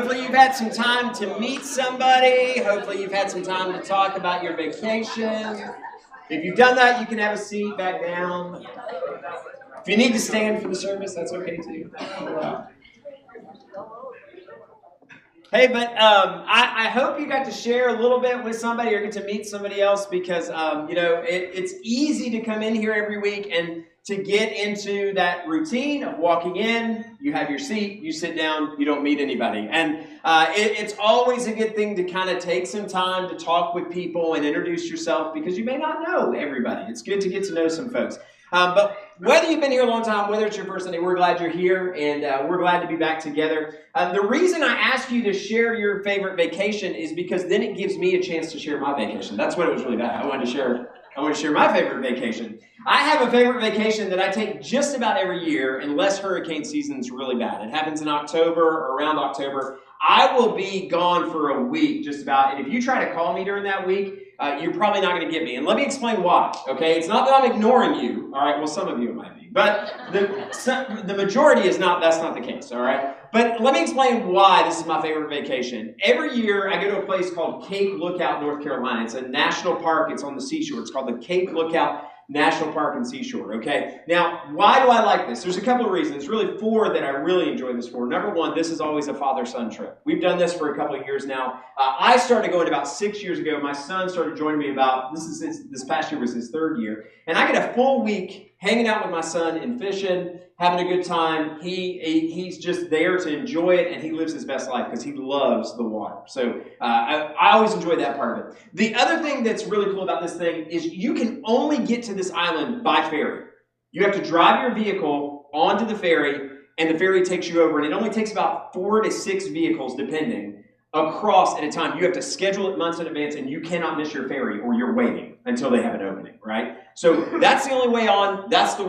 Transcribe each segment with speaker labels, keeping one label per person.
Speaker 1: Hopefully you've had some time to meet somebody. Hopefully you've had some time to talk about your vacation. If you've done that, you can have a seat back down. If you need to stand for the service, that's okay too. Hey, but I hope you got to share a little bit with somebody or get to meet somebody else because, it's easy to come in here every week and to get into that routine of walking in, you have your seat, you sit down, you don't meet anybody. And it's always a good thing to kind of take some time to talk with people and introduce yourself because you may not know everybody. It's good to get to know some folks. But whether you've been here a long time, whether it's your first Sunday, we're glad you're here, and we're glad to be back together. The reason I asked you to share your favorite vacation is because then it gives me a chance to share my vacation. That's what it was really about. I wanted to share my favorite vacation. I have a favorite vacation that I take just about every year unless hurricane season is really bad. It happens in October or around October. I will be gone for a week just about, and if you try to call me during that week, you're probably not going to get me. And let me explain why, okay? It's not that I'm ignoring you, all right? Well, some of you it might be. But the majority is not, that's not the case, all right? But let me explain why this is my favorite vacation. Every year, I go to a place called Cape Lookout, North Carolina. It's a national park. It's on the seashore. It's called the Cape Lookout National Park and Seashore, okay? Now, why do I like this? There's a couple of reasons. Really four that I really enjoy this for. Number one, this is always a father-son trip. We've done this for a couple of years now. I started going about 6 years ago. My son started joining me about, this past year was his third year. And I get a full week hanging out with my son and fishing, having a good time. He's just there to enjoy it, and he lives his best life because he loves the water. So I always enjoy that part of it. The other thing that's really cool about this thing is you can only get to this island by ferry. You have to drive your vehicle onto the ferry, and the ferry takes you over, and it only takes about 4 to 6 vehicles, depending, across at a time. You have to schedule it months in advance, and you cannot miss your ferry, or you're waiting until they have an opening, right? So that's the only way on. That's the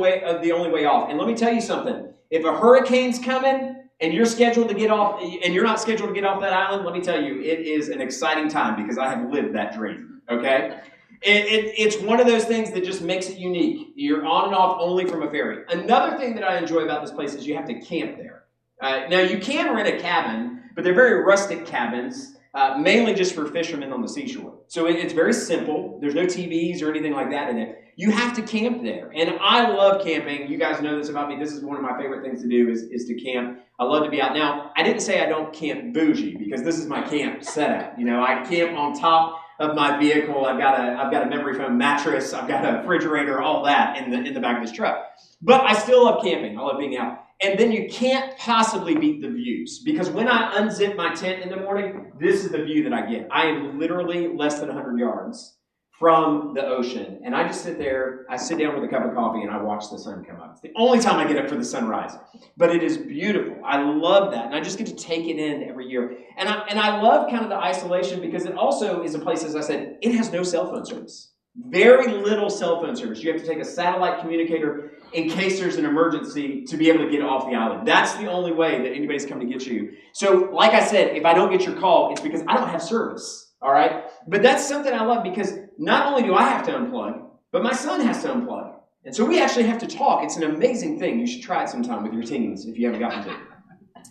Speaker 1: only way off. And let me tell you something. If a hurricane's coming and you're scheduled to get off, and you're not scheduled to get off that island, let me tell you, it is an exciting time because I have lived that dream. Okay. It's one of those things that just makes it unique. You're on and off only from a ferry. Another thing that I enjoy about this place is you have to camp there. Now, you can rent a cabin, but they're very rustic cabins, mainly just for fishermen on the seashore. So it's very simple. There's no TVs or anything like that in it. You have to camp there. And I love camping. You guys know this about me. This is one of my favorite things to do is to camp. I love to be out. Now, I didn't say I don't camp bougie because this is my camp setup. You know, I camp on top of my vehicle. I've got a memory foam mattress. I've got a refrigerator, all that in the back of this truck. But I still love camping. I love being out. And then you can't possibly beat the views because when I unzip my tent in the morning, this is the view that I get. I am literally less than 100 yards from the ocean. And I just sit there, I sit down with a cup of coffee and I watch the sun come up. It's the only time I get up for the sunrise. But it is beautiful. I love that. And I just get to take it in every year. And I love kind of the isolation because it also is a place, as I said, it has no cell phone service. Very little cell phone service. You have to take a satellite communicator in case there's an emergency to be able to get off the island. That's the only way that anybody's coming to get you. So, like I said, if I don't get your call, it's because I don't have service. All right? But that's something I love because not only do I have to unplug, but my son has to unplug. And so we actually have to talk. It's an amazing thing. You should try it sometime with your teens if you haven't gotten to it.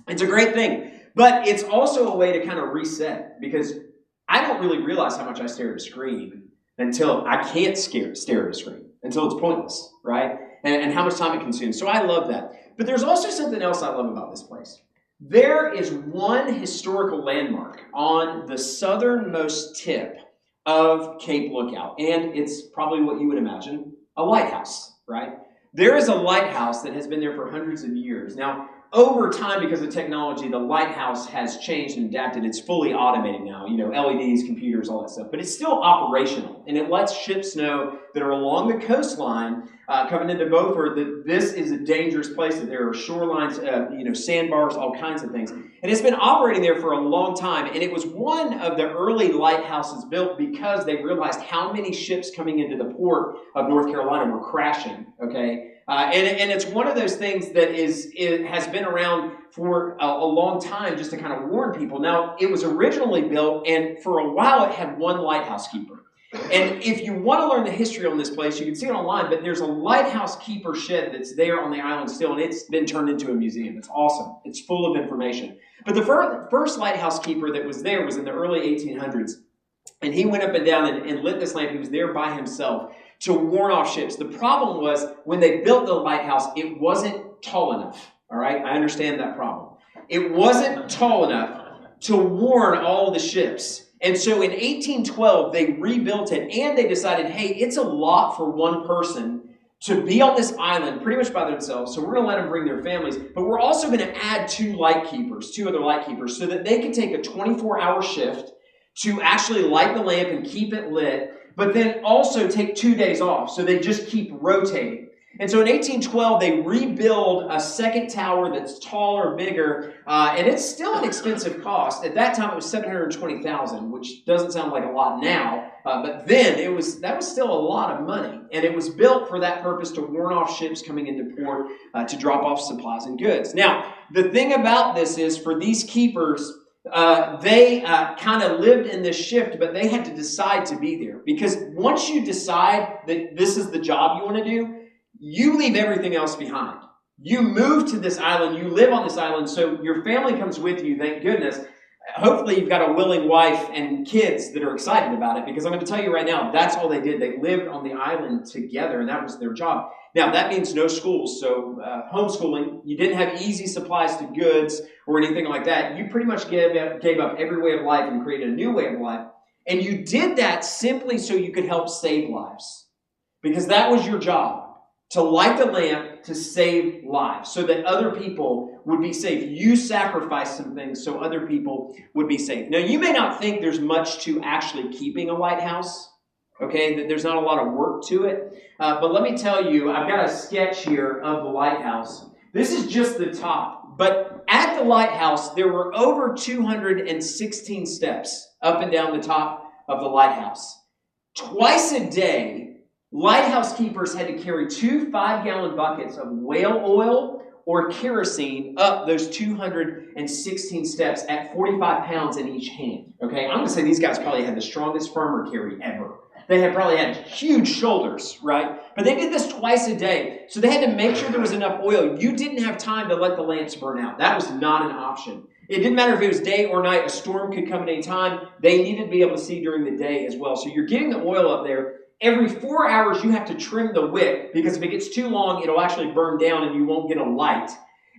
Speaker 1: It's a great thing. But it's also a way to kind of reset because I don't really realize how much I stare at a screen until I can't stare at a screen, until it's pointless, right? And how much time it consumes. So I love that. But there's also something else I love about this place. There is one historical landmark on the southernmost tip of Cape Lookout, and it's probably what you would imagine, a lighthouse, right? There is a lighthouse that has been there for hundreds of years. Now, over time, because of technology, the lighthouse has changed and adapted. It's fully automated now, LEDs, computers, all that stuff. But it's still operational, and it lets ships know that are along the coastline, coming into Beaufort, that this is a dangerous place, that there are shorelines, sandbars, all kinds of things. And it's been operating there for a long time, and it was one of the early lighthouses built because they realized how many ships coming into the port of North Carolina were crashing, okay? And it's one of those things that has been around for a long time just to kind of warn people. Now, it was originally built, and for a while it had one lighthouse keeper. And if you want to learn the history on this place, you can see it online, but there's a lighthouse keeper shed that's there on the island still, and it's been turned into a museum. It's awesome. It's full of information. But the first lighthouse keeper that was there was in the early 1800s, and he went up and down and lit this lamp. He was there by himself to warn off ships. The problem was when they built the lighthouse, it wasn't tall enough. All right, I understand that problem. It wasn't tall enough to warn all the ships. And so in 1812, they rebuilt it, and they decided, hey, it's a lot for one person to be on this island pretty much by themselves, so we're going to let them bring their families, but we're also going to add two other light keepers, so that they can take a 24-hour shift to actually light the lamp and keep it lit, but then also take 2 days off, so they just keep rotating. And so in 1812, they rebuild a second tower that's taller, bigger, and it's still an expensive cost. At that time, it was $720,000, which doesn't sound like a lot now, but then that was still a lot of money. And it was built for that purpose, to warn off ships coming into port, to drop off supplies and goods. Now, the thing about this is, for these keepers, they kind of lived in this shift, but they had to decide to be there. Because once you decide that this is the job you want to do, you leave everything else behind. You move to this island. You live on this island, so your family comes with you, thank goodness. Hopefully you've got a willing wife and kids that are excited about it, because I'm going to tell you right now, that's all they did. They lived on the island together, and that was their job. Now, that means no schools, so homeschooling. You didn't have easy supplies to goods or anything like that. You pretty much gave up every way of life and created a new way of life. And you did that simply so you could help save lives, because that was your job. To light the lamp to save lives, so that other people would be safe. You sacrificed some things so other people would be safe. Now, you may not think there's much to actually keeping a lighthouse, okay? That there's not a lot of work to it. But let me tell you, I've got a sketch here of the lighthouse. This is just the top. But at the lighthouse, there were over 216 steps up and down the top of the lighthouse. Twice a day, lighthouse keepers had to carry 2 5-gallon buckets of whale oil or kerosene up those 216 steps at 45 pounds in each hand. Okay, I'm going to say these guys probably had the strongest farmer carry ever. They had probably had huge shoulders, right? But they did this twice a day, so they had to make sure there was enough oil. You didn't have time to let the lamps burn out. That was not an option. It didn't matter if it was day or night. A storm could come at any time. They needed to be able to see during the day as well. So you're getting the oil up there. Every 4 hours, you have to trim the wick, because if it gets too long, it'll actually burn down and you won't get a light.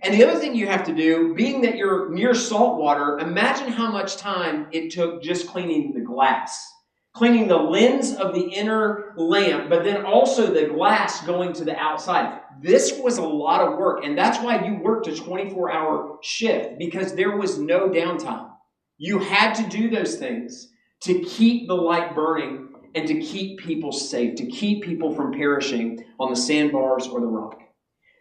Speaker 1: And the other thing you have to do, being that you're near salt water, imagine how much time it took just cleaning the glass. Cleaning the lens of the inner lamp, but then also the glass going to the outside. This was a lot of work, and that's why you worked a 24-hour shift, because there was no downtime. You had to do those things to keep the light burning and to keep people safe, to keep people from perishing on the sandbars or the rock.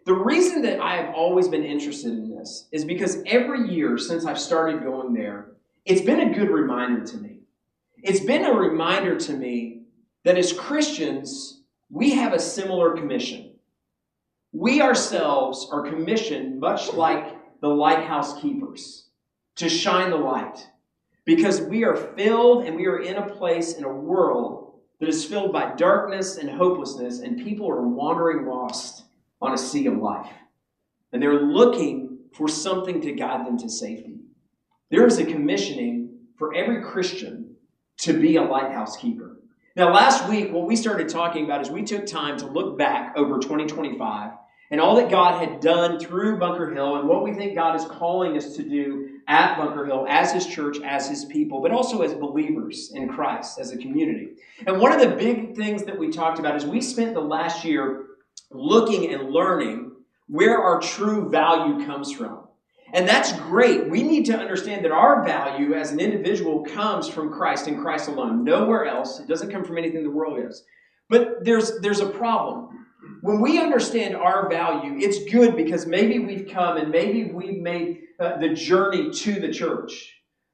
Speaker 1: The reason that I have always been interested in this is because every year since I've started going there, it's been a good reminder to me. It's been a reminder to me that as Christians, we have a similar commission. We ourselves are commissioned, much like the lighthouse keepers, to shine the light. Because we are filled and we are in a place, in a world that is filled by darkness and hopelessness, and people are wandering lost on a sea of life. And they're looking for something to guide them to safety. There is a commissioning for every Christian to be a lighthouse keeper. Now, last week, what we started talking about is we took time to look back over 2025 and all that God had done through Bunker Hill and what we think God is calling us to do at Bunker Hill as His church, as His people, but also as believers in Christ, as a community. And one of the big things that we talked about is we spent the last year looking and learning where our true value comes from. And that's great. We need to understand that our value as an individual comes from Christ and Christ alone. Nowhere else. It doesn't come from anything the world is. But there's a problem. When we understand our value, it's good because maybe we've come and maybe we've made the journey to the church.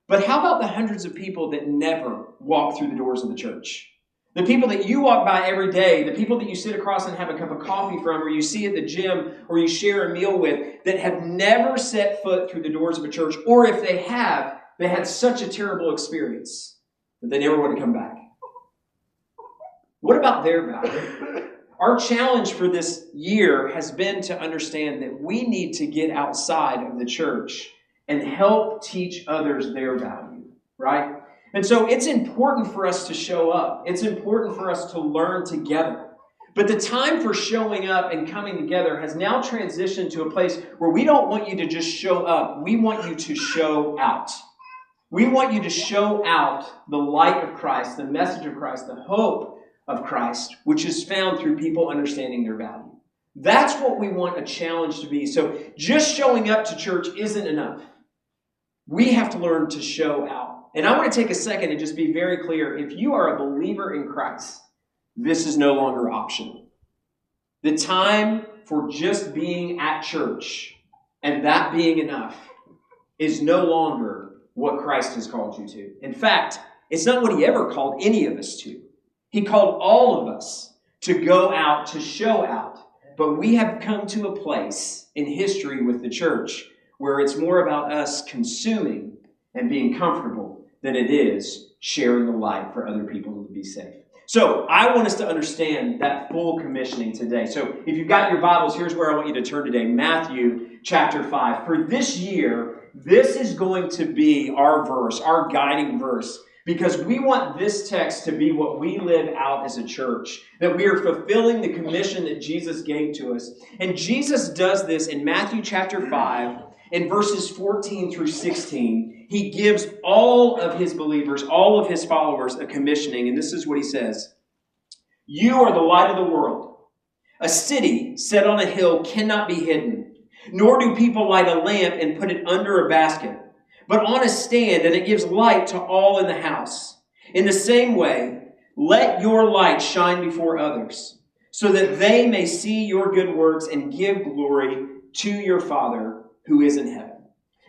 Speaker 1: But how about the hundreds of people that never walk through the doors of the church? The people that you walk by every day, the people that you sit across and have a cup of coffee from, or you see at the gym, or you share a meal with, that have never set foot through the doors of a church, or if they have, they had such a terrible experience that they never want to come back. What about their value? Our challenge for this year has been to understand that we need to get outside of the church and help teach others their value, right? And so it's important for us to show up. It's important for us to learn together. But the time for showing up and coming together has now transitioned to a place where we don't want you to just show up. We want you to show out. We want you to show out the light of Christ, the message of Christ, the hope of Christ, which is found through people understanding their value. That's what we want a challenge to be. So just showing up to church isn't enough. We have to learn to show out. And I want to take a second and just be very clear. If you are a believer in Christ, this is no longer optional. The time for just being at church and that being enough is no longer what Christ has called you to. In fact, it's not what he ever called any of us to. He called all of us to go out, to show out. But we have come to a place in history with the church where it's more about us consuming and being comfortable than it is sharing the light for other people to be safe. So I want us to understand that full commissioning today. So if you've got your Bibles, here's where I want you to turn today. Matthew chapter 5. For this year, this is going to be our verse, our guiding verse, because we want this text to be what we live out as a church, that we are fulfilling the commission that Jesus gave to us. And Jesus does this in Matthew chapter 5, in verses 14 through 16. He gives all of his believers, all of his followers, a commissioning. And this is what he says. You are the light of the world. A city set on a hill cannot be hidden, nor do people light a lamp and put it under a basket, but on a stand, and it gives light to all in the house. In the same way, let your light shine before others, so that they may see your good works and give glory to your Father who is in heaven.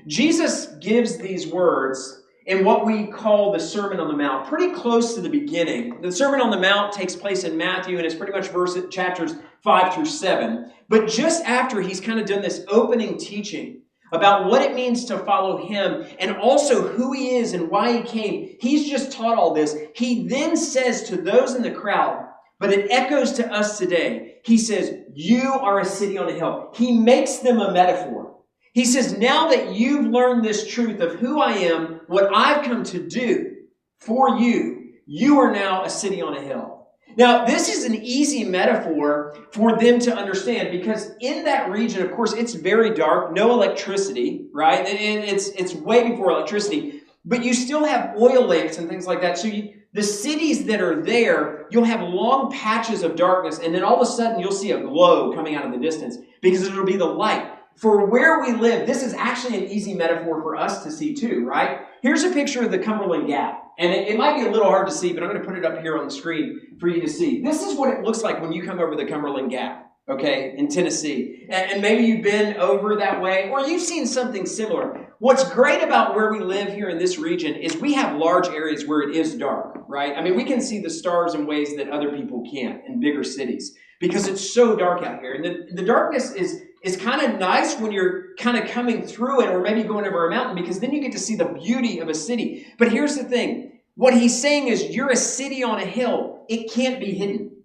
Speaker 1: Jesus gives these words in what we call the Sermon on the Mount, pretty close to the beginning. The Sermon on the Mount takes place in Matthew, and it's pretty much chapters 5 through 7. But just after he's kind of done this opening teaching about what it means to follow him and also who he is and why he came, he's just taught all this. He then says to those in the crowd, but it echoes to us today, he says, you are a city on a hill. He makes them a metaphor. He says, now that you've learned this truth of who I am, what I've come to do for you, you are now a city on a hill. Now, this is an easy metaphor for them to understand because in that region, of course, it's very dark, no electricity, right? And it's way before electricity, but you still have oil lamps and things like that. So the cities that are there, you'll have long patches of darkness, and then all of a sudden you'll see a glow coming out of the distance because it'll be the light. For where we live, this is actually an easy metaphor for us to see too, right? Here's a picture of the Cumberland Gap. And it might be a little hard to see, but I'm going to put it up here on the screen for you to see. This is what it looks like when you come over the Cumberland Gap, okay, in Tennessee. And maybe you've been over that way, or you've seen something similar. What's great about where we live here in this region is we have large areas where it is dark, right? I mean, we can see the stars in ways that other people can't in bigger cities because it's so dark out here. And the darkness is kind of nice when you're kind of coming through it or maybe going over a mountain because then you get to see the beauty of a city. But here's the thing. What he's saying is you're a city on a hill. It can't be hidden.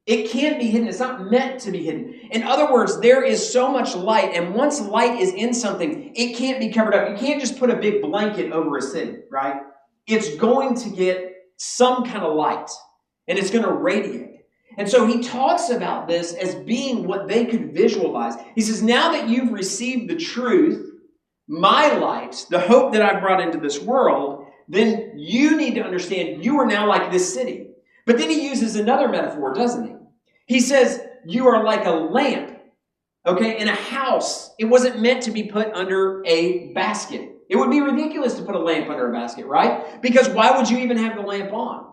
Speaker 1: It can't be hidden. It's not meant to be hidden. In other words, there is so much light, and once light is in something, it can't be covered up. You can't just put a big blanket over a city, right? It's going to get some kind of light, and it's going to radiate. And so he talks about this as being what they could visualize. He says, now that you've received the truth, my light, the hope that I've brought into this world, then you need to understand you are now like this city. But then he uses another metaphor, doesn't he? He says, you are like a lamp, okay, in a house. It wasn't meant to be put under a basket. It would be ridiculous to put a lamp under a basket, right? Because why would you even have the lamp on?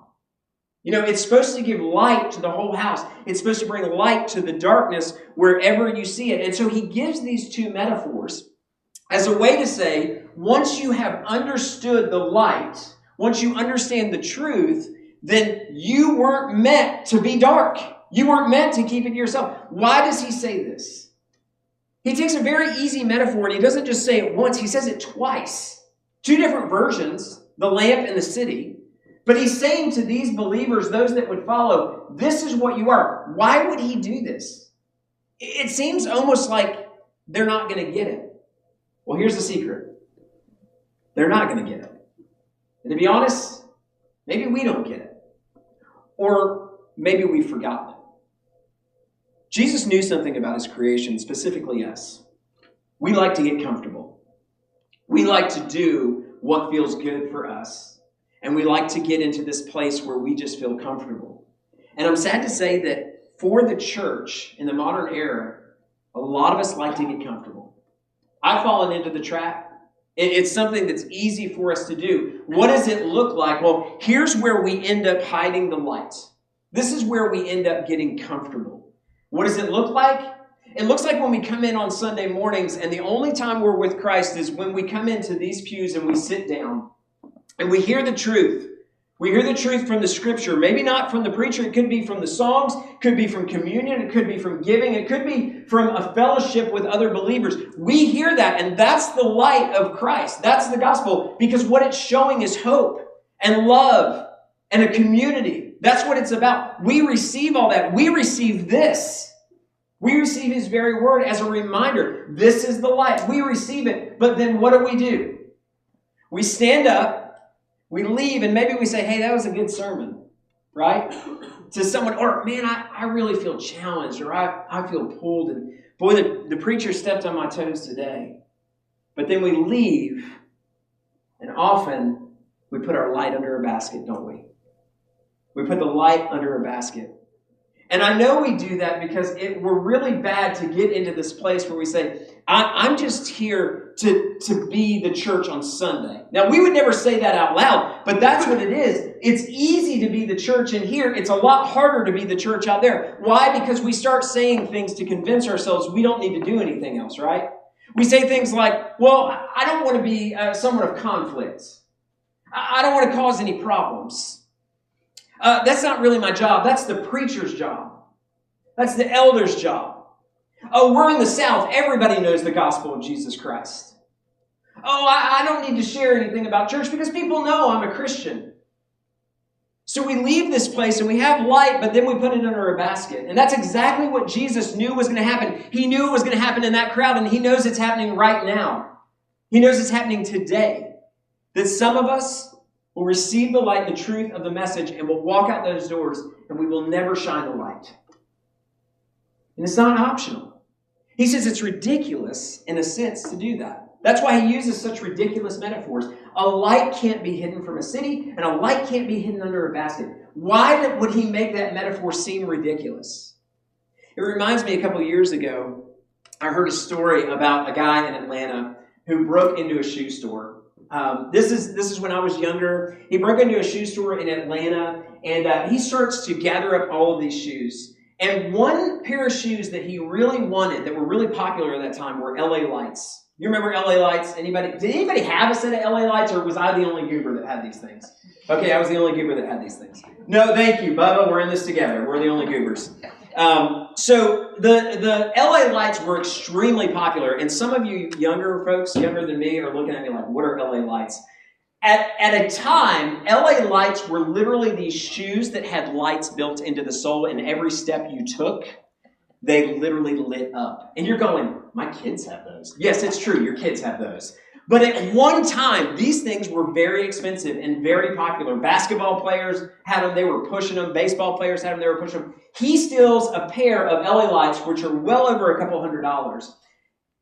Speaker 1: You know, it's supposed to give light to the whole house. It's supposed to bring light to the darkness wherever you see it. And so he gives these two metaphors as a way to say, once you have understood the light, once you understand the truth, then you weren't meant to be dark. You weren't meant to keep it to yourself. Why does he say this? He takes a very easy metaphor and he doesn't just say it once, he says it twice. Two different versions, the lamp and the city. But he's saying to these believers, those that would follow, this is what you are. Why would he do this? It seems almost like they're not going to get it. Well, here's the secret. They're not going to get it. And to be honest, maybe we don't get it. Or maybe we've forgotten it. Jesus knew something about his creation, specifically us. We like to get comfortable. We like to do what feels good for us. And we like to get into this place where we just feel comfortable. And I'm sad to say that for the church in the modern era, a lot of us like to get comfortable. I've fallen into the trap. It's something that's easy for us to do. What does it look like? Well, here's where we end up hiding the light. This is where we end up getting comfortable. What does it look like? It looks like when we come in on Sunday mornings, and the only time we're with Christ is when we come into these pews and we sit down and we hear the truth. We hear the truth from the Scripture. Maybe not from the preacher. It could be from the songs. It could be from communion. It could be from giving. It could be from a fellowship with other believers. We hear that, and that's the light of Christ. That's the gospel, because what it's showing is hope and love and a community. That's what it's about. We receive all that. We receive this. We receive his very word as a reminder. This is the light. We receive it. But then what do? We stand up. We leave, and maybe we say, hey, that was a good sermon, right? To someone, or man, I really feel challenged, or I feel pulled, and boy, the preacher stepped on my toes today. But then we leave, and often we put our light under a basket, don't we? We put the light under a basket. And I know we do that because we're really bad to get into this place where we say, I'm just here to be the church on Sunday. Now, we would never say that out loud, but that's what it is. It's easy to be the church in here. It's a lot harder to be the church out there. Why? Because we start saying things to convince ourselves we don't need to do anything else, right? We say things like, well, I don't want to be someone of conflict. I don't want to cause any problems. That's not really my job. That's the preacher's job. That's the elder's job. Oh, we're in the South. Everybody knows the gospel of Jesus Christ. Oh, I don't need to share anything about church because people know I'm a Christian. So we leave this place and we have light, but then we put it under a basket. And that's exactly what Jesus knew was going to happen. He knew it was going to happen in that crowd, and he knows it's happening right now. He knows it's happening today. That some of us will receive the light and the truth of the message, and we'll walk out those doors, and we will never shine the light. And it's not optional. He says it's ridiculous, in a sense, to do that. That's why he uses such ridiculous metaphors. A light can't be hidden from a city, and a light can't be hidden under a basket. Why would he make that metaphor seem ridiculous? It reminds me, a couple of years ago, I heard a story about a guy in Atlanta who broke into a shoe store. This is when I was younger. He broke into a shoe store in Atlanta, and he starts to gather up all of these shoes. And one pair of shoes that he really wanted, that were really popular at that time, were LA Lights. You remember LA Lights? Did anybody have a set of LA Lights, or was I the only goober that had these things? Okay, I was the only goober that had these things. No, thank you, Bubba. We're in this together. We're the only goobers. So the LA Lights were extremely popular, and some of you younger folks, younger than me, are looking at me like, what are LA Lights? At a time, LA Lights were literally these shoes that had lights built into the sole, and every step you took, they literally lit up. And you're going, my kids have those. Yes, it's true, your kids have those. But at one time, these things were very expensive and very popular. Basketball players had them, they were pushing them. Baseball players had them, they were pushing them. He steals a pair of LA Lights, which are well over $200.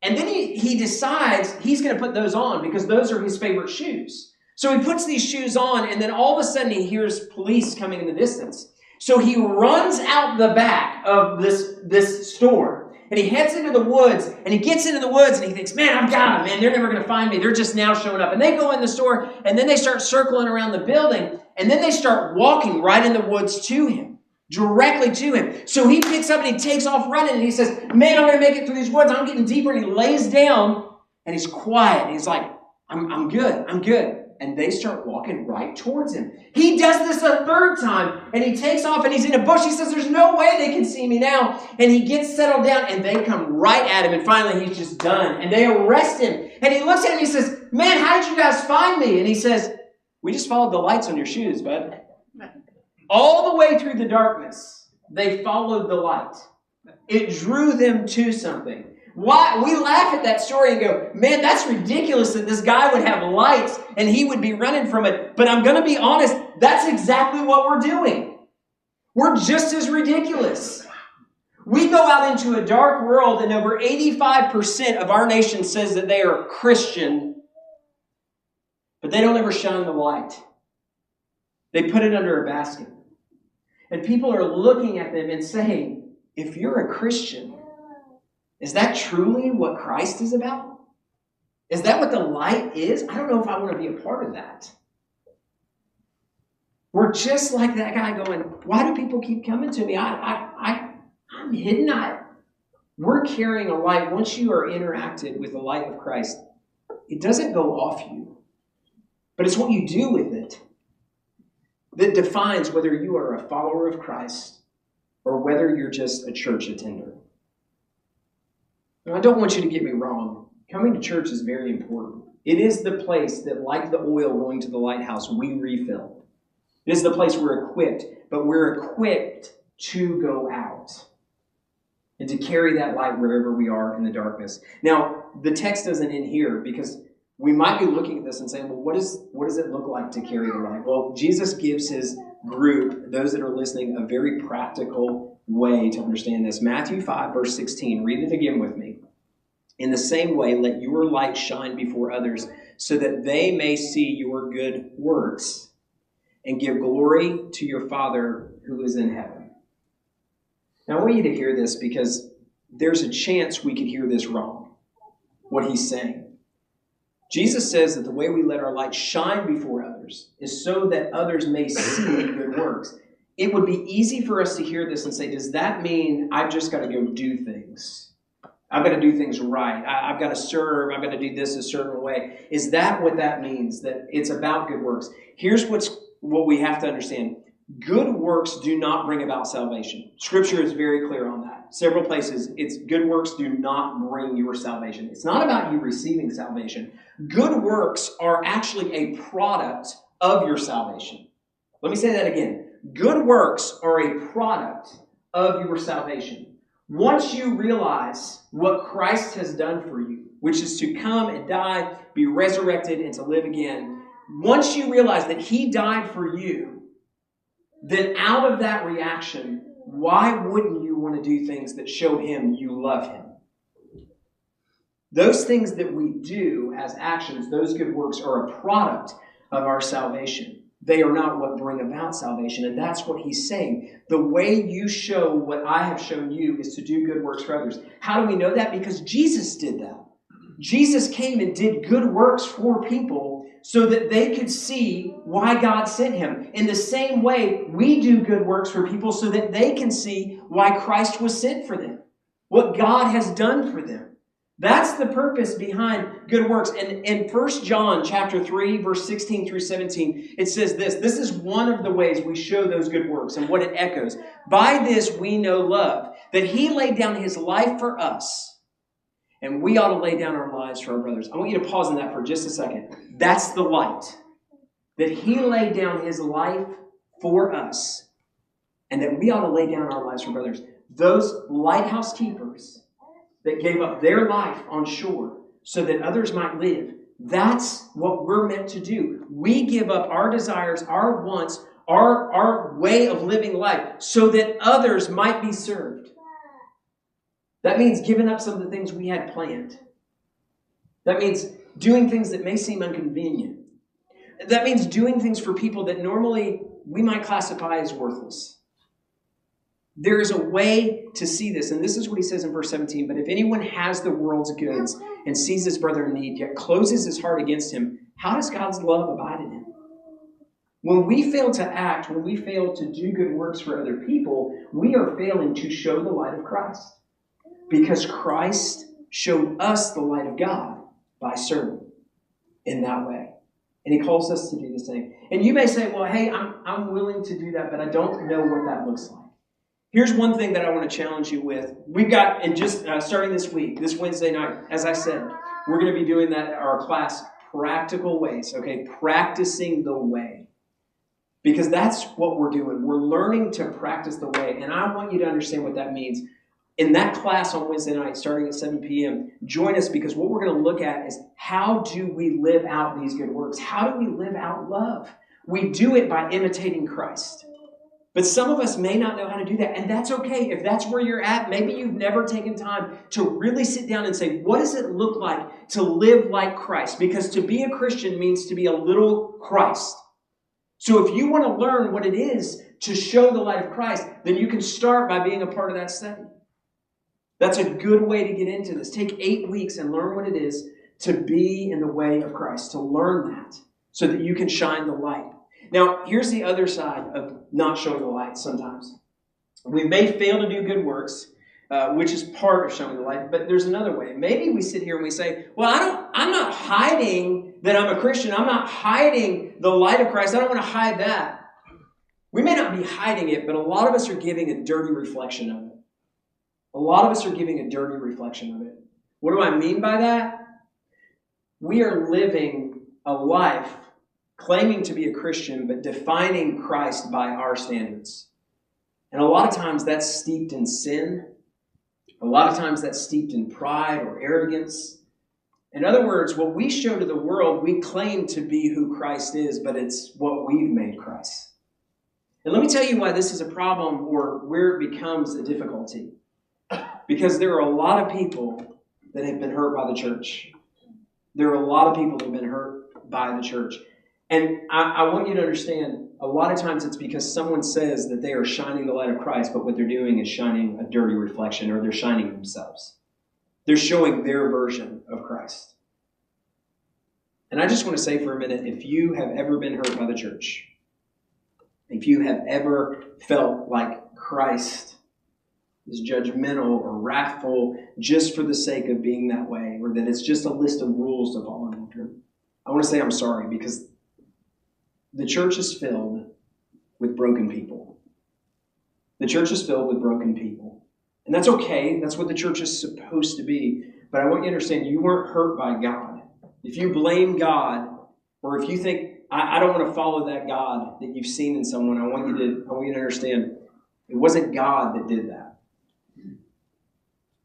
Speaker 1: And then he decides he's going to put those on because those are his favorite shoes. So he puts these shoes on, and then all of a sudden he hears police coming in the distance. So he runs out the back of this store, and he heads into the woods, and he gets into the woods, and he thinks, man, I've got them, man. They're never going to find me. They're just now showing up. And they go in the store, and then they start circling around the building, and then they start walking right in the woods to him, directly to him. So he picks up, and he takes off running, and he says, man, I'm going to make it through these woods. I'm getting deeper. And he lays down, and he's quiet, and he's like, I'm good. And they start walking right towards him. He does this a third time, and he takes off, and he's in a bush. He says, there's no way they can see me now. And he gets settled down, and they come right at him, and finally he's just done. And they arrest him. And he looks at him, and he says, man, how did you guys find me? And he says, We just followed the lights on your shoes, bud. All the way through the darkness, they followed the light. It drew them to something. Why? We laugh at that story and go, man, that's ridiculous that this guy would have lights and he would be running from it. But I'm going to be honest, that's exactly what we're doing. We're just as ridiculous. We go out into a dark world and over 85% of our nation says that they are Christian, but they don't ever shine the light. They put it under a basket. And people are looking at them and saying, if you're a Christian, is that truly what Christ is about? Is that what the light is? I don't know if I want to be a part of that. We're just like that guy going, why do people keep coming to me? I'm hidden. We're carrying a light. Once you are interacted with the light of Christ, it doesn't go off you. But it's what you do with it that defines whether you are a follower of Christ or whether you're just a church attender. Now, I don't want you to get me wrong. Coming to church is very important. It is the place that, like the oil going to the lighthouse, we refill. It is the place we're equipped, but we're equipped to go out and to carry that light wherever we are in the darkness. Now, the text doesn't end here because we might be looking at this and saying, well, what does it look like to carry the light? Well, Jesus gives his group, those that are listening, a very practical way to understand this. Matthew 5, verse 16. Read it again with me. In the same way, let your light shine before others so that they may see your good works and give glory to your Father who is in heaven. Now, I want you to hear this because there's a chance we could hear this wrong, what he's saying. Jesus says that the way we let our light shine before others is so that others may see good works. It would be easy for us to hear this and say, does that mean I've just got to go do things? I've got to do things right. I've got to serve. I've got to do this a certain way. Is that what that means? That it's about good works? Here's what we have to understand. Good works do not bring about salvation. Scripture is very clear on that. Several places, it's good works do not bring your salvation. It's not about you receiving salvation. Good works are actually a product of your salvation. Let me say that again. Good works are a product of your salvation. Once you realize what Christ has done for you, which is to come and die, be resurrected, and to live again, once you realize that he died for you, then out of that reaction, why wouldn't you want to do things that show him you love him? Those things that we do as actions, those good works, are a product of our salvation. They are not what bring about salvation, and that's what he's saying. The way you show what I have shown you is to do good works for others. How do we know that? Because Jesus did that. Jesus came and did good works for people so that they could see why God sent him. In the same way, we do good works for people so that they can see why Christ was sent for them, what God has done for them. That's the purpose behind good works. And in 1 John chapter 3, verse 16 through 17, it says this. This is one of the ways we show those good works and what it echoes. By this we know love, that he laid down his life for us. And we ought to lay down our lives for our brothers. I want you to pause on that for just a second. That's the light. That he laid down his life for us. And that we ought to lay down our lives for brothers. Those lighthouse keepers that gave up their life on shore so that others might live. That's what we're meant to do. We give up our desires, our wants, our way of living life so that others might be served. That means giving up some of the things we had planned. That means doing things that may seem inconvenient. That means doing things for people that normally we might classify as worthless. There is a way to see this, and this is what he says in verse 17. But if anyone has the world's goods and sees his brother in need, yet closes his heart against him, how does God's love abide in him? When we fail to act, when we fail to do good works for other people, we are failing to show the light of Christ. Because Christ showed us the light of God by serving in that way. And he calls us to do the same. And you may say, well, hey, I'm willing to do that, but I don't know what that looks like. Here's one thing that I want to challenge you with. We've got, and just starting this week, this Wednesday night, as I said, we're going to be doing that, our class, practical ways, okay? Practicing the way. Because that's what we're doing. We're learning to practice the way. And I want you to understand what that means. In that class on Wednesday night, starting at 7 p.m., join us, because what we're going to look at is how do we live out these good works? How do we live out love? We do it by imitating Christ. But some of us may not know how to do that, and that's okay. If that's where you're at, maybe you've never taken time to really sit down and say, what does it look like to live like Christ? Because to be a Christian means to be a little Christ. So if you want to learn what it is to show the light of Christ, then you can start by being a part of that study. That's a good way to get into this. Take 8 weeks and learn what it is to be in the way of Christ, to learn that so that you can shine the light. Now, here's the other side of not showing the light sometimes. We may fail to do good works, which is part of showing the light, but there's another way. Maybe we sit here and we say, well, I'm not hiding that I'm a Christian. I'm not hiding the light of Christ. I don't want to hide that. We may not be hiding it, but a lot of us are giving a dirty reflection of it. A lot of us are giving a dirty reflection of it. What do I mean by that? We are living a life claiming to be a Christian, but defining Christ by our standards. And a lot of times that's steeped in sin. A lot of times that's steeped in pride or arrogance. In other words, what we show to the world, we claim to be who Christ is, but it's what we've made Christ. And let me tell you why this is a problem, or where it becomes a difficulty. Because there are a lot of people that have been hurt by the church. There are a lot of people that have been hurt by the church. And I want you to understand, a lot of times it's because someone says that they are shining the light of Christ, but what they're doing is shining a dirty reflection, or they're shining themselves. They're showing their version of Christ. And I just want to say for a minute, if you have ever been hurt by the church, if you have ever felt like Christ is judgmental or wrathful just for the sake of being that way, or that it's just a list of rules to follow after, I want to say I'm sorry, because the church is filled with broken people. The church is filled with broken people. And that's okay. That's what the church is supposed to be. But I want you to understand, you weren't hurt by God. If you blame God, or if you think, I don't want to follow that God that you've seen in someone, I want you to understand, it wasn't God that did that.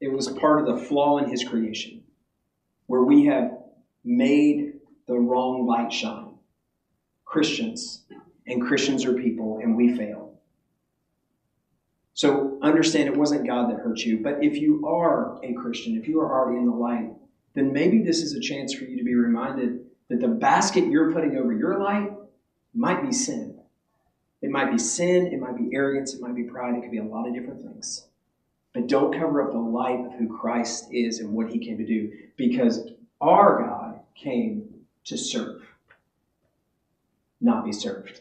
Speaker 1: It was part of the flaw in His creation, where we have made the wrong light shine. Christians are people, and we fail. So understand, it wasn't God that hurt you. But if you are a Christian, if you are already in the light, then maybe this is a chance for you to be reminded that the basket you're putting over your light might be sin. It might be sin, it might be arrogance, it might be pride, it could be a lot of different things. But don't cover up the light of who Christ is and what He came to do, because our God came to serve, not be served.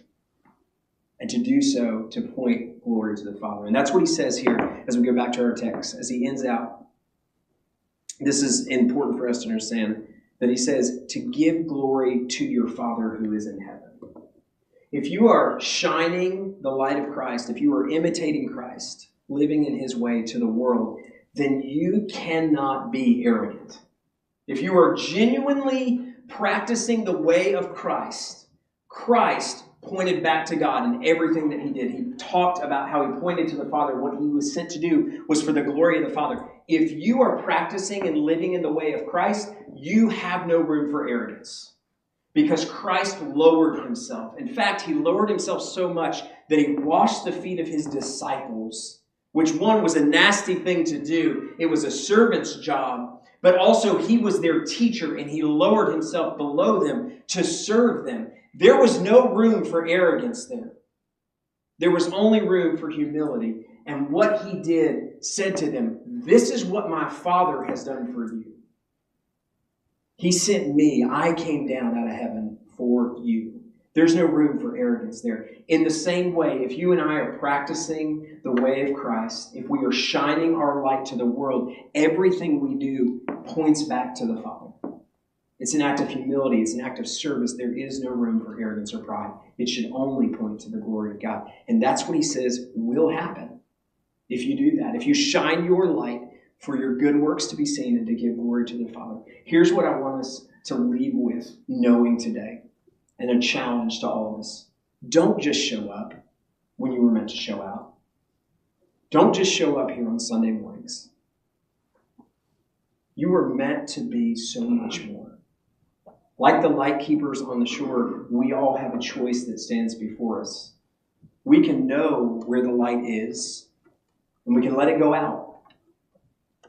Speaker 1: And to do so, to point glory to the Father. And that's what He says here as we go back to our text. As He ends out, this is important for us to understand, that He says, to give glory to your Father who is in heaven. If you are shining the light of Christ, if you are imitating Christ, living in His way to the world, then you cannot be arrogant. If you are genuinely practicing the way of Christ, Christ pointed back to God in everything that He did. He talked about how He pointed to the Father. What He was sent to do was for the glory of the Father. If you are practicing and living in the way of Christ, you have no room for arrogance, because Christ lowered Himself. In fact, He lowered Himself so much that He washed the feet of His disciples, which one was a nasty thing to do. It was a servant's job, but also He was their teacher, and He lowered Himself below them to serve them. There was no room for arrogance there. There was only room for humility. And what He did said to them, this is what my Father has done for you. He sent me. I came down out of heaven for you. There's no room for arrogance there. In the same way, if you and I are practicing the way of Christ, if we are shining our light to the world, everything we do points back to the Father. It's an act of humility. It's an act of service. There is no room for arrogance or pride. It should only point to the glory of God. And that's what He says will happen if you do that. If you shine your light for your good works to be seen and to give glory to the Father. Here's what I want us to leave with knowing today, and a challenge to all of us. Don't just show up when you were meant to show out. Don't just show up here on Sunday mornings. You were meant to be so much more. Like the light keepers on the shore, we all have a choice that stands before us. We can know where the light is, and we can let it go out.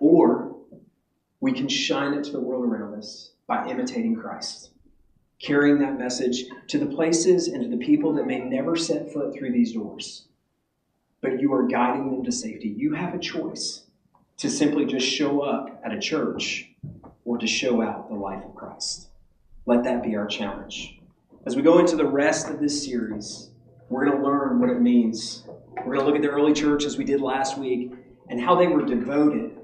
Speaker 1: Or we can shine it to the world around us by imitating Christ, carrying that message to the places and to the people that may never set foot through these doors. But you are guiding them to safety. You have a choice to simply just show up at a church or to show out the life of Christ. Let that be our challenge. As we go into the rest of this series, we're going to learn what it means. We're going to look at the early church as we did last week and how they were devoted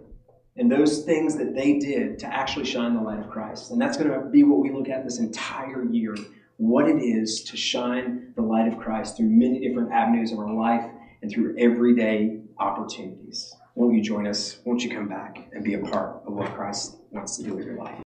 Speaker 1: and those things that they did to actually shine the light of Christ. And that's going to be what we look at this entire year, what it is to shine the light of Christ through many different avenues of our life and through everyday opportunities. Won't you join us? Won't you come back and be a part of what Christ wants to do with your life?